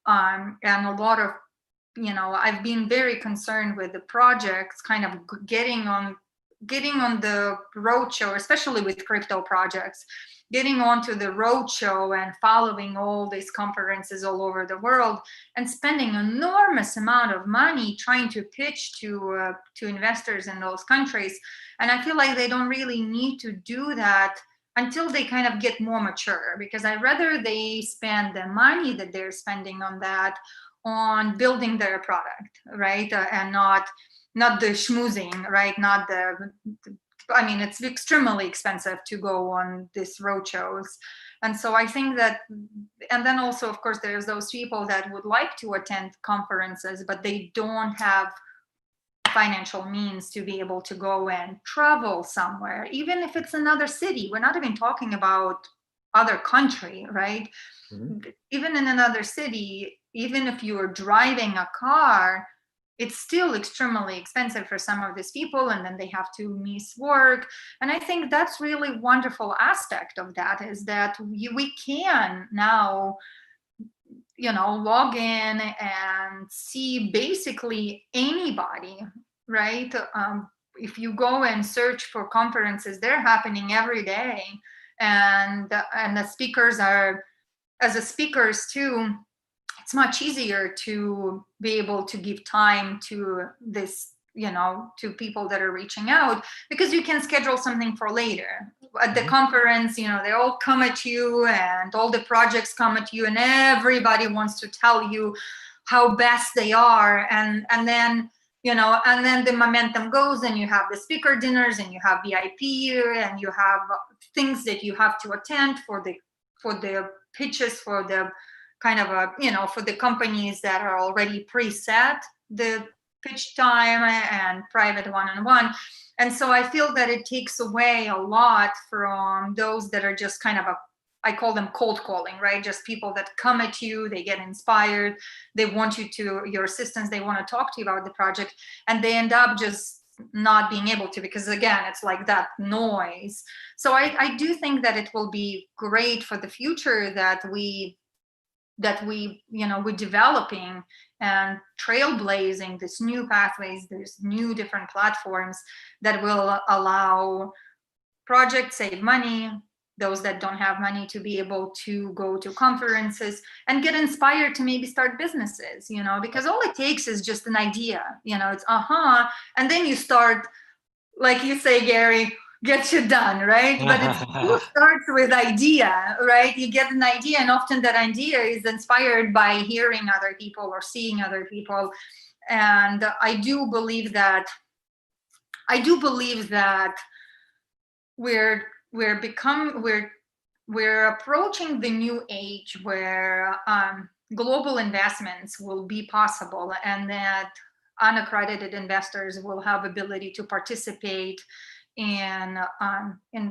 And a lot of, I've been very concerned with the projects kind of getting on the roadshow, especially with crypto projects, getting onto the roadshow and following all these conferences all over the world and spending enormous amount of money trying to pitch to investors in those countries. And I feel like they don't really need to do that until they kind of get more mature, because I'd rather they spend the money that they're spending on that on building their product, right? And not the schmoozing, right? Not it's extremely expensive to go on these roadshows. And so I think that, and then also, of course, there's those people that would like to attend conferences, but they don't have financial means to be able to go and travel somewhere, even if it's another city. We're not even talking about other country, right? Mm-hmm. Even in another city, even if you are driving a car, it's still extremely expensive for some of these people, and then they have to miss work. And I think that's really wonderful aspect of that, is that we can now, log in and see basically anybody, right? If you go and search for conferences, they're happening every day. And the speakers are, as a speakers too, it's much easier to be able to give time to this, to people that are reaching out, because you can schedule something for later. At the conference, they all come at you and all the projects come at you and everybody wants to tell you how best they are. And then, and then the momentum goes and you have the speaker dinners and you have VIP and you have things that you have to attend for the pitches, for the kind of for the companies that are already preset the pitch time and private one-on-one. And so I feel that it takes away a lot from those that are just kind of I call them cold calling, right? Just people that come at you, they get inspired, they want your assistance, they want to talk to you about the project, and they end up just not being able to, because again, it's like that noise. So I do think that it will be great for the future that we're developing and trailblazing this new pathways, there's new different platforms that will allow projects save money, those that don't have money to be able to go to conferences and get inspired to maybe start businesses, because all it takes is just an idea, it's and then you start, like you say, Gary, get you done, right? But it starts with idea, right? You get an idea, and often that idea is inspired by hearing other people or seeing other people. And I do believe that we're approaching the new age where global investments will be possible, and that unaccredited investors will have ability to participate in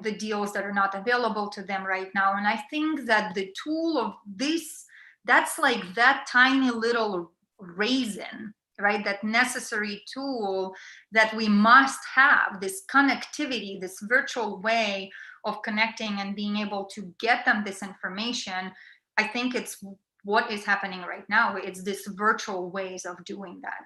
the deals that are not available to them right now. And I think that the tool of this, that's like that tiny little raisin, right? That necessary tool that we must have, this connectivity, this virtual way of connecting and being able to get them this information. I think it's what is happening right now. It's this virtual ways of doing that.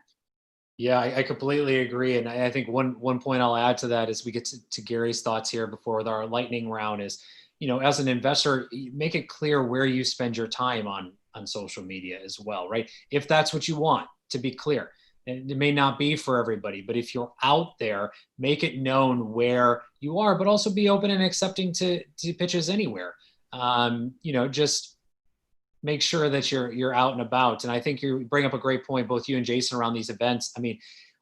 Yeah, I completely agree. And I think one point I'll add to that as we get to Gary's thoughts here before our lightning round is, as an investor, make it clear where you spend your time on social media as well, right? If that's what you want, to be clear. And it may not be for everybody, but if you're out there, make it known where you are, but also be open and accepting to pitches anywhere. Just make sure that you're out and about. And I think you bring up a great point, both you and Jason, around these events. I mean,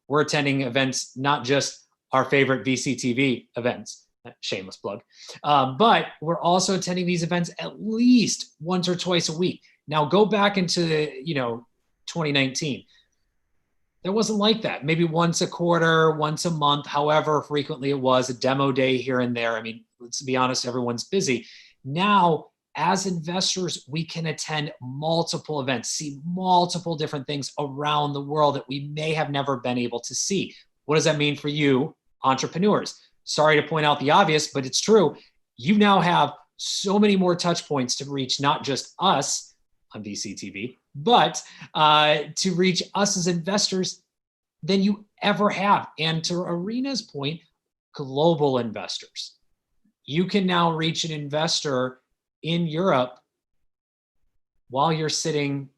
we're attending events, not just our favorite VCTV events, shameless plug, but we're also attending these events at least once or twice a week. Now go back into 2019. There wasn't like that. Maybe once a quarter, once a month, however frequently it was, a demo day here and there. I mean, let's be honest, everyone's busy. Now, as investors, we can attend multiple events, see multiple different things around the world that we may have never been able to see. What does that mean for you, entrepreneurs? Sorry to point out the obvious, but it's true. You now have so many more touch points to reach not just us on VCTV, but to reach us as investors than you ever have. And to Arena's point, global investors. You can now reach an investor in Europe while you're sitting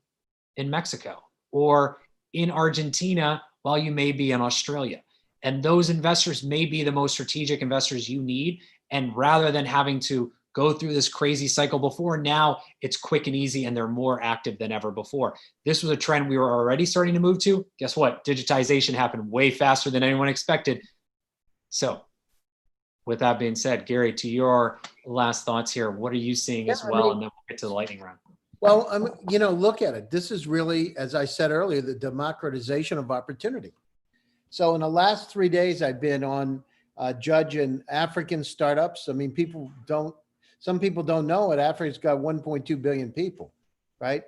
in Mexico, or in Argentina while you may be in Australia. And those investors may be the most strategic investors you need. And rather than having to go through this crazy cycle before, now it's quick and easy, and they're more active than ever before. This was a trend we were already starting to move to. Guess what? Digitization happened way faster than anyone expected. So with that being said, Gary, to your last thoughts here, what are you seeing as well? And then we'll get to the lightning round. Well, look at it. This is really, as I said earlier, the democratization of opportunity. So in the last 3 days, I've been on judging African startups. I mean, some people don't know it. Africa's got 1.2 billion people, right?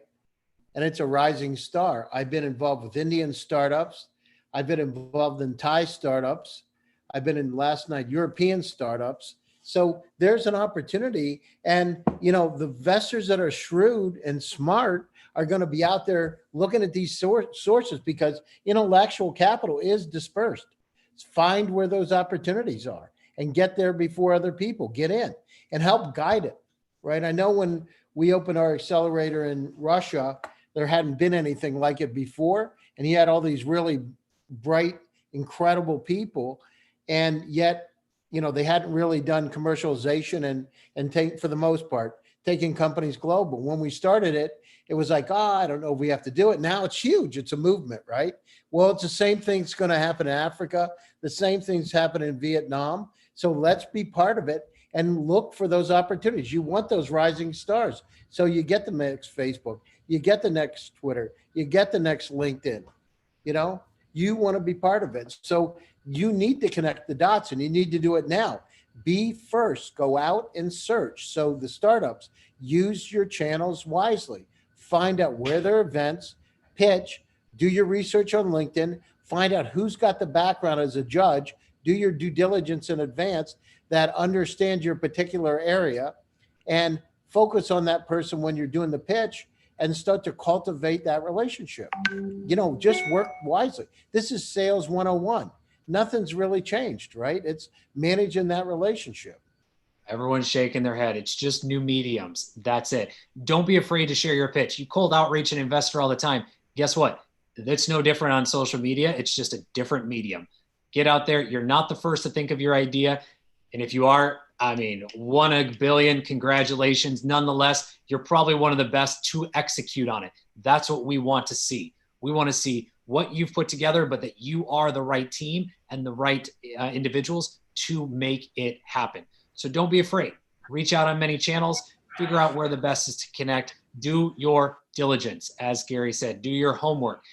And it's a rising star. I've been involved with Indian startups. I've been involved in Thai startups. I've been in last night European startups. So there's an opportunity. And, the investors that are shrewd and smart are going to be out there looking at these sources, because intellectual capital is dispersed. Find where those opportunities are and get there before other people get in and help guide it, right? I know when we opened our accelerator in Russia, there hadn't been anything like it before. And he had all these really bright, incredible people. And yet, they hadn't really done commercialization and take, for the most part, taking companies global. When we started it, it was like, I don't know if we have to do it. Now it's huge. It's a movement, right? Well, it's the same thing that's going to happen in Africa. The same things happen in Vietnam. So let's be part of it and look for those opportunities. You want those rising stars. So you get the next Facebook, you get the next Twitter, you get the next LinkedIn. You want to be part of it. So you need to connect the dots, and you need to do it now. Be first, go out and search. So the startups, use your channels wisely. Find out where there are events, pitch, do your research on LinkedIn, find out who's got the background as a judge, do your due diligence in advance that understand your particular area, and focus on that person when you're doing the pitch and start to cultivate that relationship. Just work wisely. This is sales 101. Nothing's really changed, right? It's managing that relationship. Everyone's shaking their head. It's just new mediums. That's it. Don't be afraid to share your pitch. You cold outreach an investor all the time. Guess what? It's no different on social media. It's just a different medium. Get out there. You're not the first to think of your idea. And if you are, 1 in a billion, congratulations. Nonetheless, you're probably one of the best to execute on it. That's what we want to see. We want to see what you've put together, but that you are the right team and the right individuals to make it happen. So don't be afraid. Reach out on many channels, figure out where the best is to connect, do your diligence. As Gary said, do your homework.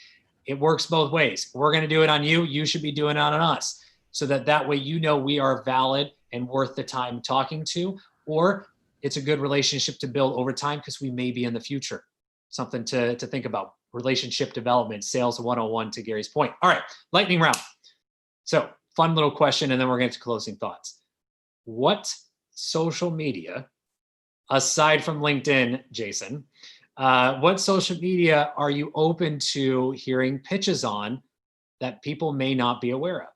It works both ways. We're going to do it on you. You should be doing it on us, so that way we are valid and worth the time talking to, or it's a good relationship to build over time, because we may be in the future. Something to think about. Relationship development, sales 101, to Gary's point. All right, lightning round. So fun little question, and then we're going to closing thoughts. What social media, aside from LinkedIn, Jason, what social media are you open to hearing pitches on that people may not be aware of?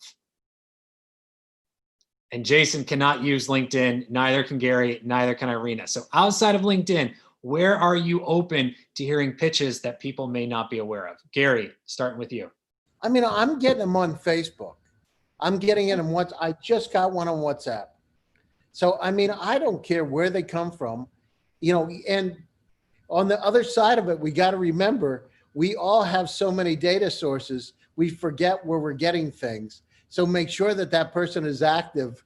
And Jason cannot use LinkedIn, neither can Gary, neither can Irina. So outside of LinkedIn, where are you open to hearing pitches that people may not be aware of? Gary, starting with you. I mean, I'm getting them on Facebook. I'm getting it on what I just got one on WhatsApp. So, I mean, I don't care where they come from, and on the other side of it, we got to remember, we all have so many data sources. We forget where we're getting things. So make sure that that person is active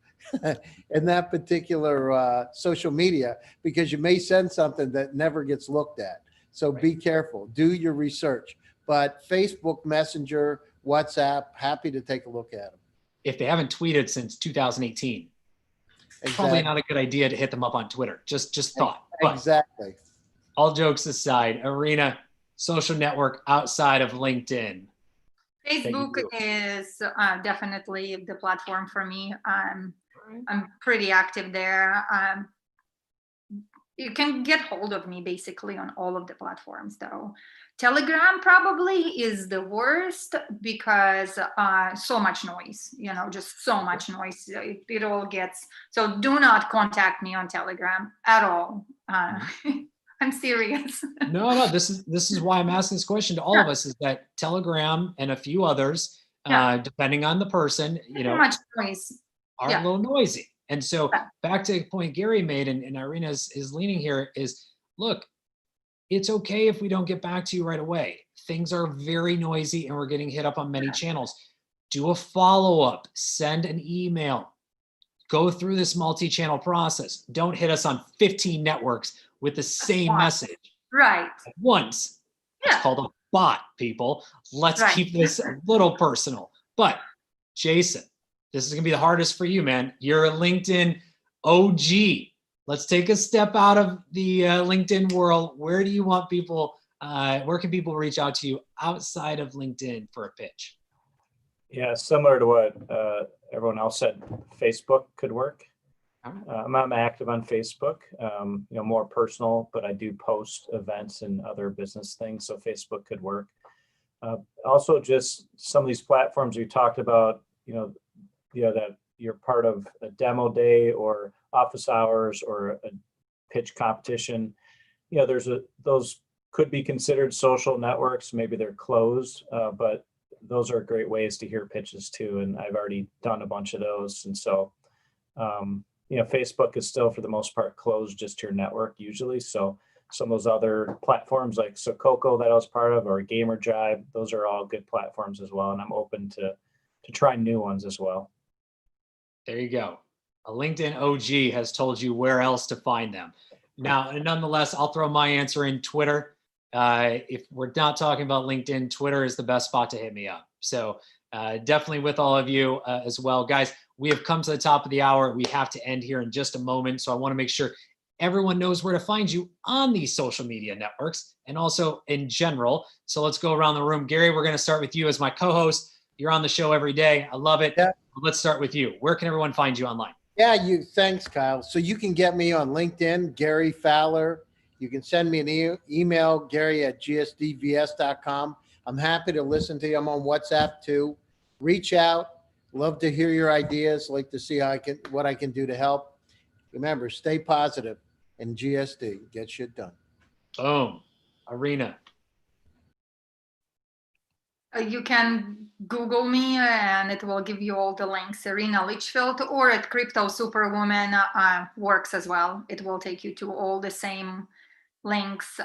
in that particular social media, because you may send something that never gets looked at. So be careful, do your research. But Facebook Messenger, WhatsApp, happy to take a look at them. If they haven't tweeted since 2018, Exactly. probably not a good idea to hit them up on Twitter. Just thought. But Exactly. all jokes aside, Irina, social network outside of LinkedIn. Facebook is definitely the platform for me. I'm pretty active there. You can get hold of me basically on all of the platforms, though. Telegram probably is the worst because so much noise, just so much noise. It all gets, so do not contact me on Telegram at all. I'm serious. No, this is why I'm asking this question to all of us, is that Telegram and a few others, depending on the person, Too much noise. Are a little noisy. And so back to the point Gary made, and Irina is leaning here, is look, it's okay if we don't get back to you right away. Things are very noisy and we're getting hit up on many channels. Do a follow-up, send an email, go through this multi-channel process. Don't hit us on 15 networks with the same message. Right. At once. It's called a bot, people. Let's keep this a little personal. But Jason, this is going to be the hardest for you, man. You're a LinkedIn OG. Let's take a step out of the LinkedIn world. Where do you want people, where can people reach out to you outside of LinkedIn for a pitch? Yeah, similar to what everyone else said, Facebook could work. I'm active on Facebook, more personal, but I do post events and other business things, so Facebook could work. Also, just some of these platforms we talked about, that you're part of a demo day or office hours or a pitch competition. Those could be considered social networks. Maybe they're closed, but those are great ways to hear pitches too. And I've already done a bunch of those. And so, Facebook is still for the most part closed just to your network usually. So some of those other platforms like Sococo that I was part of, or Gamer Jive, those are all good platforms as well. And I'm open to try new ones as well. There you go. A LinkedIn OG has told you where else to find them. Now, nonetheless, I'll throw my answer in Twitter. If we're not talking about LinkedIn, Twitter is the best spot to hit me up. So definitely with all of you as well. Guys, we have come to the top of the hour. We have to end here in just a moment. So I want to make sure everyone knows where to find you on these social media networks and also in general. So let's go around the room. Gary, we're going to start with you as my co-host. You're on the show every day. I love it. Yeah. Let's start with you. Where can everyone find you online? Yeah, thanks, Kyle. So you can get me on LinkedIn, Gary Fowler. You can send me an email, Gary@gsdvs.com. I'm happy to listen to you. I'm on WhatsApp too. Reach out. Love to hear your ideas. Like to see what I can do to help. Remember, stay positive and GSD. Get shit done. Boom. Irina. You can Google me and it will give you all the links. Irina Litchfield, or at Crypto Superwoman works as well. It will take you to all the same links.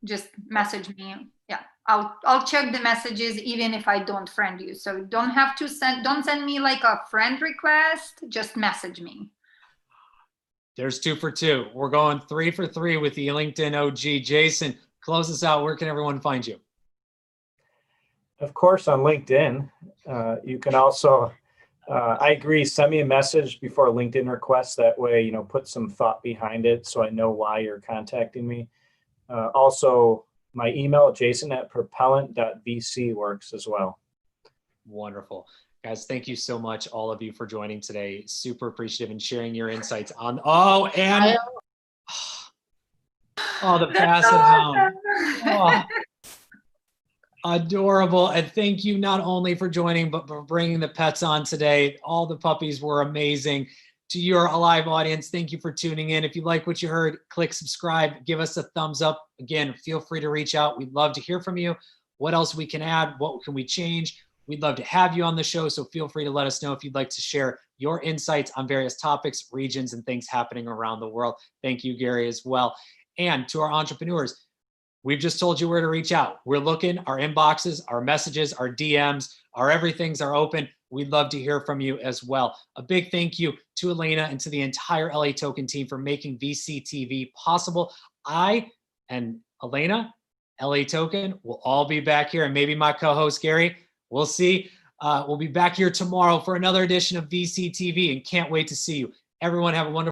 Just message me. Yeah, I'll check the messages even if I don't friend you. So don't send me like a friend request. Just message me. There's 2 for 2. We're going 3 for 3 with the LinkedIn OG. Jason, close us out. Where can everyone find you? Of course, on LinkedIn. You can also, I agree, send me a message before a LinkedIn request. That way, put some thought behind it so I know why you're contacting me. Also, my email, jason@propellant.vc works as well. Wonderful. Guys, thank you so much, all of you, for joining today. Super appreciative and sharing your insights on, the Basset Hound. Adorable. And thank you not only for joining, but for bringing the pets on today. All the puppies were amazing. To your live audience, thank you for tuning in. If you like what you heard, click subscribe, give us a thumbs up. Again, feel free to reach out. We'd love to hear from you. What else we can add? What can we change? We'd love to have you on the show. So feel free to let us know if you'd like to share your insights on various topics, regions, and things happening around the world. Thank you, Gary, as well. And to our entrepreneurs, we've just told you where to reach out. We're looking, our inboxes, our messages, our DMs, our everythings are open. We'd love to hear from you as well. A big thank you to Elena and to the entire LA Token team for making VCTV possible. I and Elena, LA Token, will all be back here, and maybe my co-host Gary. We'll see. We'll be back here tomorrow for another edition of VCTV, and can't wait to see you. Everyone have a wonderful